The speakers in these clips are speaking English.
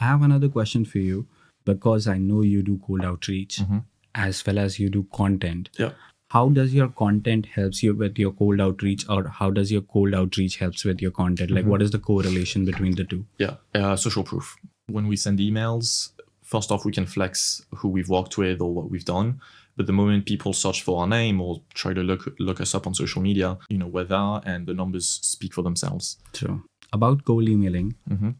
I have another question for you because I know you do cold outreach as well as you do content. Yeah. How does your content helps you with your cold outreach, or how does your cold outreach helps with your content? Like, what is the correlation between the two? Yeah, social proof. When we send emails, first off, we can flex who we've worked with or what we've done. But the moment people search for our name or try to look us up on social media, we're there and the numbers speak for themselves. True. About cold emailing,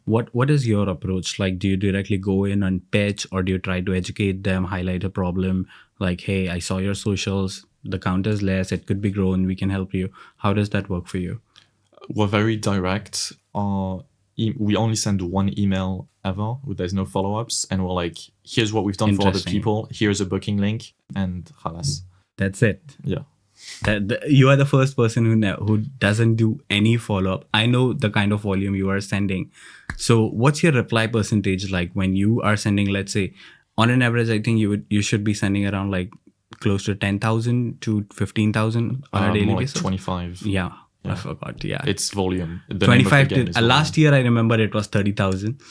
what is your approach? Like, do you directly go in and pitch, or do you try to educate them, highlight a problem? Like, hey, I saw your socials, the count is less, it could be grown, we can help you. How does that work for you? We're very direct. We only send one email ever. There's no follow-ups. And we're like, here's what we've done for other people. Here's a booking link. And khalas. That's it. Yeah. You are the first person who doesn't do any follow-up. I know the kind of volume you are sending. So what's your reply percentage like when you are sending, let's say, on an average, I think you should be sending around like close to 10,000 to 15,000 on a daily more basis? Like 25. Yeah. I forgot. Yeah. It's volume. The 25 to last year, I remember it was 30,000.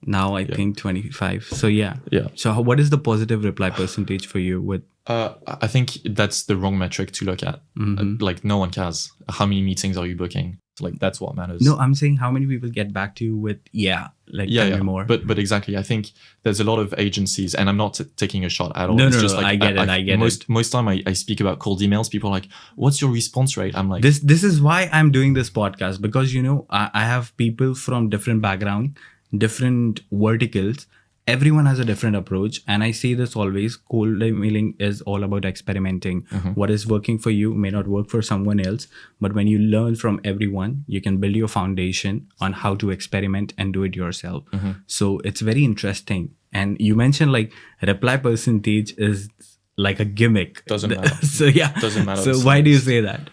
Now I think 25. So yeah. So what is the positive reply percentage for you with? I think that's the wrong metric to look at. Like no one cares. How many meetings are you booking? Like that's what matters. No, I'm saying how many people get back to you with tell me more. But exactly, I think there's a lot of agencies, and I'm not taking a shot at all. No, it's no, just no, like, I get it. Most time I speak about cold emails, people are like, what's your response rate? I'm like, this is why I'm doing this podcast, because I have people from different background, different verticals. Everyone has a different approach, and I say this always: cold emailing is all about experimenting. What is working for you may not work for someone else, but when you learn from everyone, you can build your foundation on how to experiment and do it yourself. So it's very interesting. And you mentioned like reply percentage is like a gimmick. Doesn't matter. So yeah, doesn't matter. So why do you say that?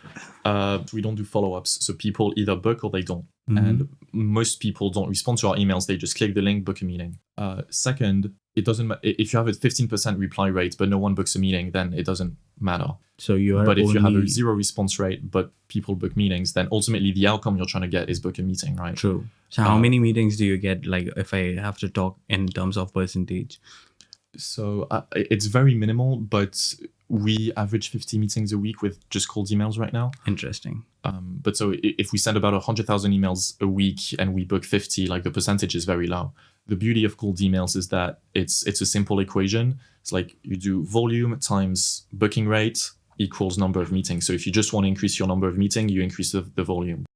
We don't do follow-ups, so people either book or they don't. And most people don't respond to our emails. They just click the link, book a meeting. Second, it doesn't matter if you have a 15% reply rate but no one books a meeting, then it doesn't matter. So you are. But if you have a 0 response rate but people book meetings, then ultimately the outcome you're trying to get is book a meeting, right? True. So how many meetings do you get? Like if I have to talk in terms of percentage. So it's very minimal, but we average 50 meetings a week with just cold emails right now. Interesting. But so if we send about 100,000 emails a week and we book 50, like the percentage is very low. The beauty of cold emails is that it's a simple equation. It's like you do volume times booking rate equals number of meetings. So if you just want to increase your number of meetings, you increase the volume.